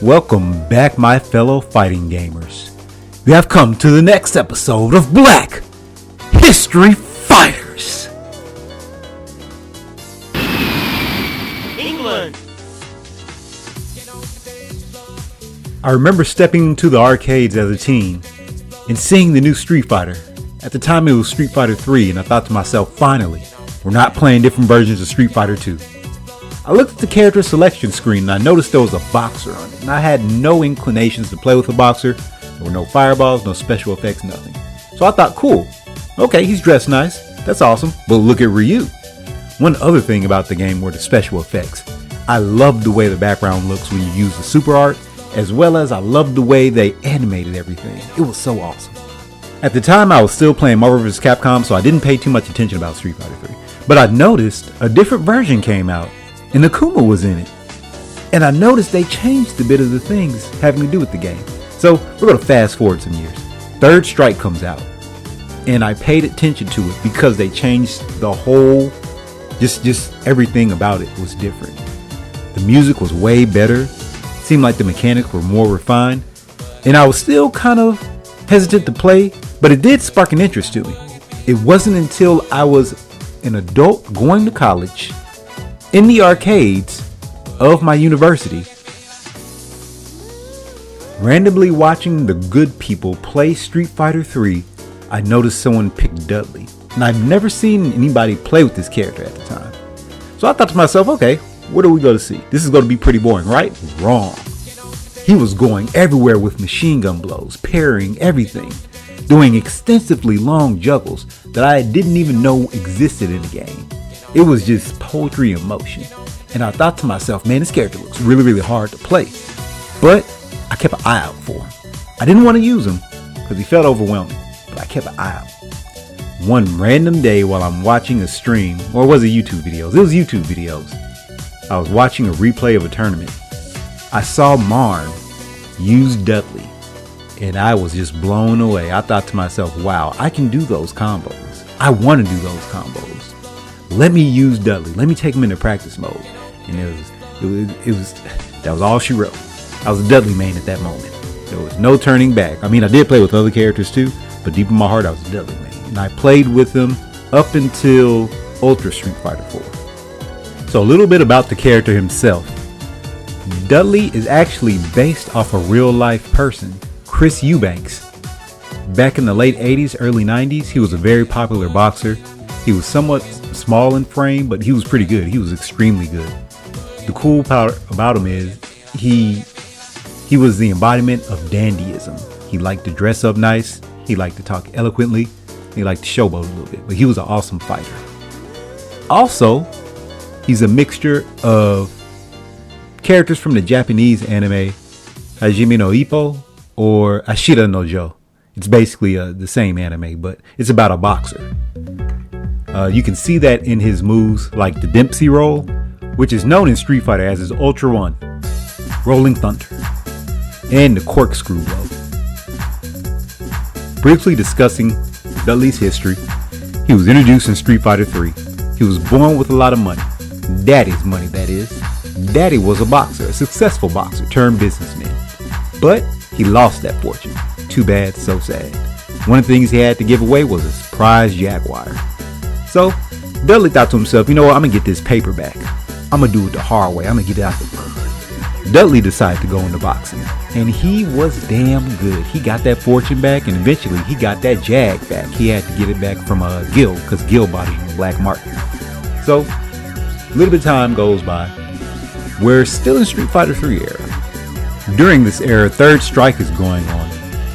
Welcome back, my fellow fighting gamers. We have come to the next episode of Black History Fighters. England. I remember stepping into the arcades as a teen and seeing the new Street Fighter. At the time it was Street Fighter 3, and I thought to myself, finally, we're not playing different versions of Street Fighter 2. I looked at the character selection screen and I noticed there was a boxer on it, and I had no inclinations to play with a boxer. There were no fireballs, no special effects, nothing. So I thought, cool, okay, he's dressed nice, that's awesome, but look at Ryu. One other thing about the game were the special effects. I loved the way the background looks when you use the super art, as well as I loved the way they animated everything. It was so awesome. At the time I was still playing Marvel vs. Capcom, so I didn't pay too much attention about Street Fighter 3. But I noticed a different version came out, and Akuma was in it. And I noticed they changed a bit of the things having to do with the game. So we're going to fast forward some years. Third Strike comes out, and I paid attention to it because they changed the whole, just everything about it was different. The music was way better. Seemed like the mechanics were more refined. And I was still kind of hesitant to play, but it did spark an interest to me. It wasn't until I was an adult going to college in the arcades of my university, randomly watching the good people play Street Fighter 3, I noticed someone picked Dudley. And I've never seen anybody play with this character at the time. So I thought to myself, okay, what are we going to see? This is going to be pretty boring, right? Wrong. He was going everywhere with machine gun blows, parrying everything, doing extensively long juggles that I didn't even know existed in the game. It was just poetry in motion. And I thought to myself, man, this character looks really, really hard to play. But I kept an eye out for him. I didn't want to use him because he felt overwhelming, but I kept an eye out. One random day while I'm watching a stream, or was it YouTube videos? It was YouTube videos. I was watching a replay of a tournament. I saw Marn use Dudley, and I was just blown away. I thought to myself, wow, I can do those combos. I want to do those combos. Let me use Dudley. Let me take him into practice mode. And it was that was all she wrote. I was a Dudley main at that moment. There was no turning back. I mean, I did play with other characters too, but deep in my heart, I was a Dudley main. And I played with him up until Ultra Street Fighter 4. So a little bit about the character himself. Dudley is actually based off a real life person, Chris Eubanks. Back in the late 80s, early 90s, he was a very popular boxer. He was somewhat small in frame, but he was pretty good. He was extremely good. The cool part about him is he was the embodiment of dandyism. He liked to dress up nice. He liked to talk eloquently. He liked to showboat a little bit, but he was an awesome fighter. Also, he's a mixture of characters from the Japanese anime Hajime no Ippo or Ashira no Jo. It's basically the same anime, but it's about a boxer. You can see that in his moves like the Dempsey roll, which is known in Street Fighter as his Ultra 1, Rolling Thunder, and the corkscrew roll. Briefly discussing Dudley's history, he was introduced in Street Fighter 3. He was born with a lot of money. Daddy's money, that is. Daddy was a boxer, a successful boxer turned businessman. But he lost that fortune. Too bad, so sad. One of the things he had to give away was his prized Jaguar. So Dudley thought to himself, you know what, I'm going to get this paper back. I'm going to do it the hard way. I'm going to get it out the mud. Dudley decided to go into boxing, and he was damn good. He got that fortune back, and eventually he got that Jag back. He had to get it back from Gil, because Gil bought it on black market. So a little bit of time goes by. We're still in Street Fighter 3 era. During this era, Third Strike is going on,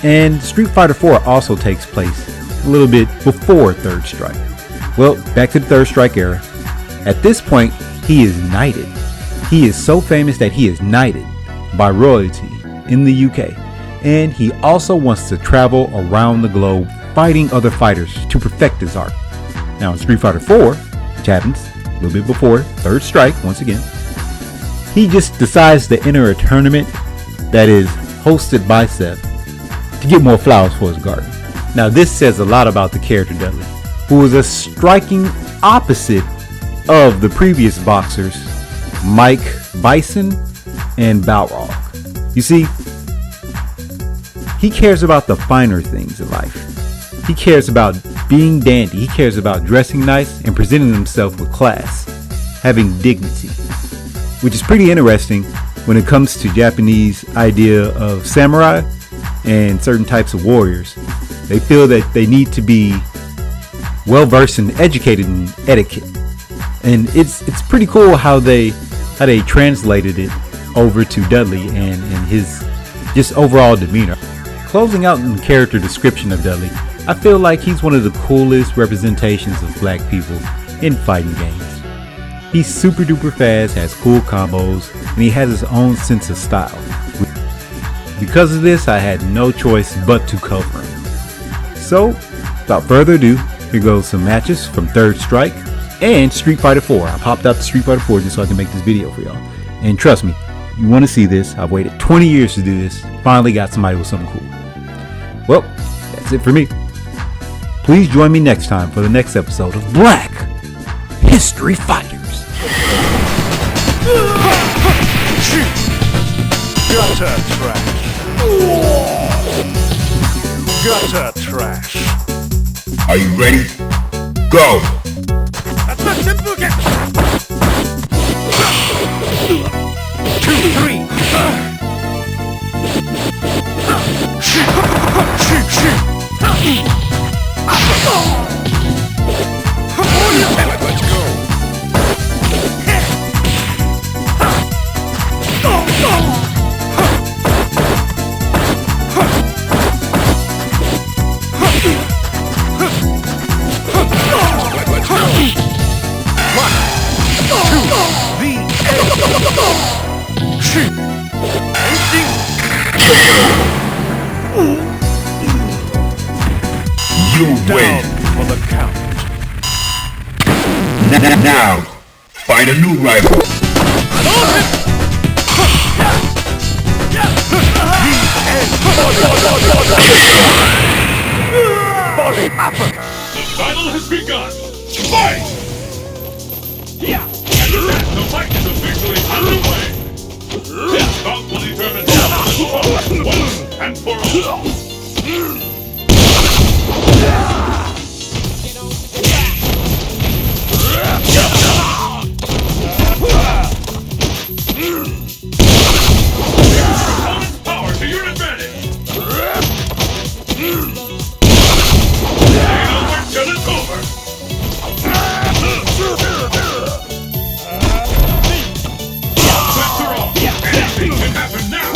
and Street Fighter 4 also takes place a little bit before Third Strike. Well, back to the Third Strike era. At this point, he is knighted. He is so famous that he is knighted by royalty in the UK. And he also wants to travel around the globe fighting other fighters to perfect his art. Now in Street Fighter 4, which happens a little bit before Third Strike once again, he just decides to enter a tournament that is hosted by Seth to get more flowers for his garden. Now this says a lot about the character Dudley, who was a striking opposite of the previous boxers, Mike Bison and Balrog. You see, he cares about the finer things in life. He cares about being dandy. He cares about dressing nice and presenting himself with class, having dignity, which is pretty interesting when it comes to Japanese idea of samurai and certain types of warriors. They feel that they need to be well versed and educated in etiquette, and it's pretty cool how they translated it over to Dudley and his just overall demeanor. Closing out in character description of Dudley, I feel like he's one of the coolest representations of black people in fighting games. He's super duper fast, has cool combos, and he has his own sense of style. Because of this, I had no choice but to cover him. So, without further ado, here goes some matches from Third Strike and Street Fighter 4. I popped out the Street Fighter 4 just so I can make this video for y'all. And trust me, you want to see this. I've waited 20 years to do this. Finally got somebody with something cool. Well, that's it for me. Please join me next time for the next episode of Black History Fighters. Gutter trash. Gutter trash. Are you ready? Go! That's not simple. 2, 3. Let's go. You win. For the count. Now, find a new rival. The battle has begun! Fight! Yeah! And the fight is officially underway! This bout will determine who once and for all! Opponent's power to your advantage! Till it's over! After all, anything can happen now!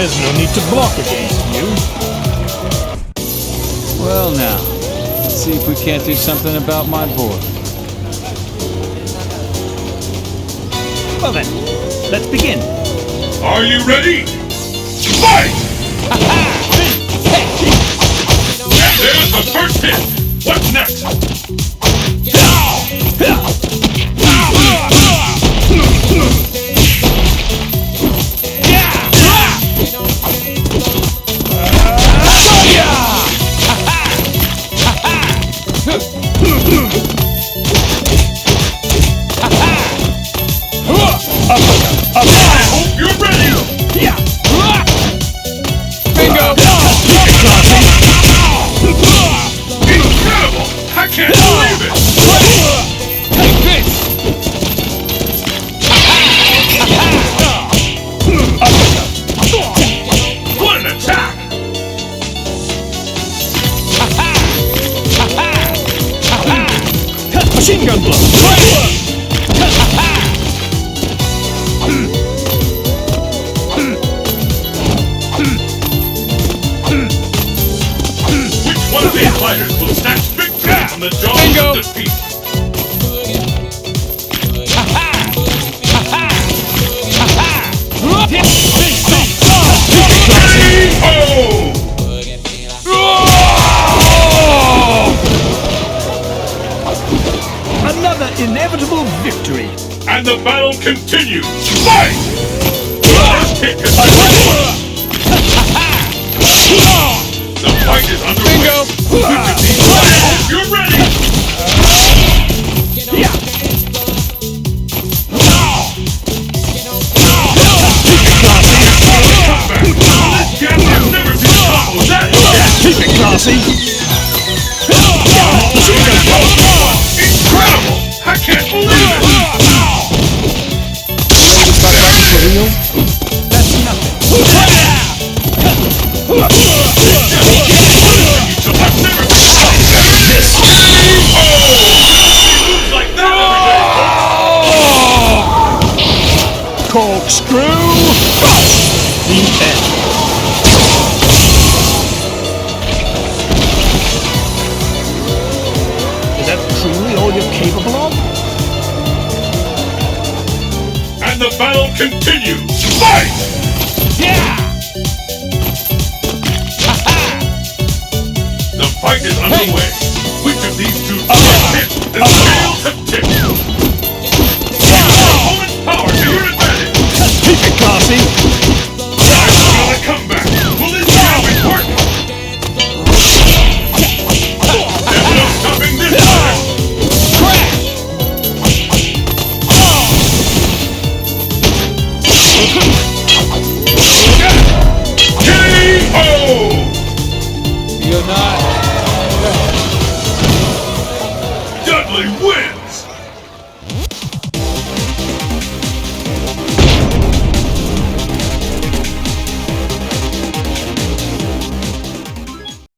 There's no need to block against you. Well now, let's see if we can't do something about my board. Well then, let's begin. Are you ready? Fight! And there's the first hit! What's next? I hope you're ready! Bingo! Incredible! I can't believe it! Take this! What an attack! Machine gun blow! Which one of these fighters will snatch victory from the jaws Bingo. of defeat? Another inevitable victory. And the battle continues! Fight! First hit is the fight is underway! Bingo! Which of these fighters you're ready? Comeback! This gap I've never seen combos that intense! Keep it classy. Incredible! I can't believe it! For real? That's nothing. I've never seen this! Moves like that Corkscrew. The end. Is that truly all you're capable of? and the battle continues! Fight! The fight is underway. Which of these two hit? The scales have tipped. Opponent's power to your advantage. Keep it classy. I've got a comeback. Will this be important? There's no stopping this time. KO! You're not. Dudley wins!